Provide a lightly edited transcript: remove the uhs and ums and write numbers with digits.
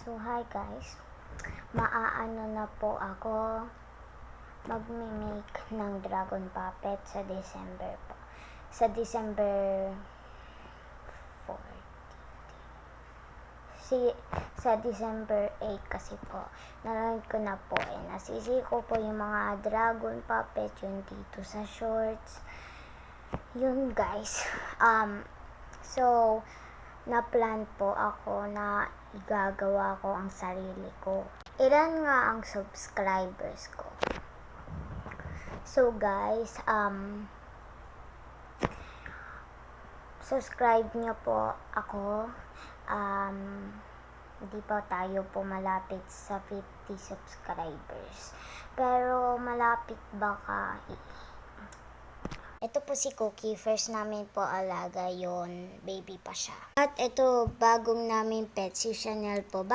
So, hi guys. Maaano na po ako magme-make ng dragon puppet sa December po. Sa December 4. Sa December 8 kasi po. Nanonood ko na po nasisi ko po yung mga dragon puppet yun dito sa shorts. Yun guys. So, na-plan po ako na igagawa ko ang sarili ko. Ilan nga ang subscribers ko? So guys, subscribe nyo po ako. Hindi pa tayo po malapit sa 50 subscribers. Pero malapit baka. Ito po si Cookie, first namin po alaga yon, baby pa siya. At ito, bagong namin pet, si Chanel po. Bye!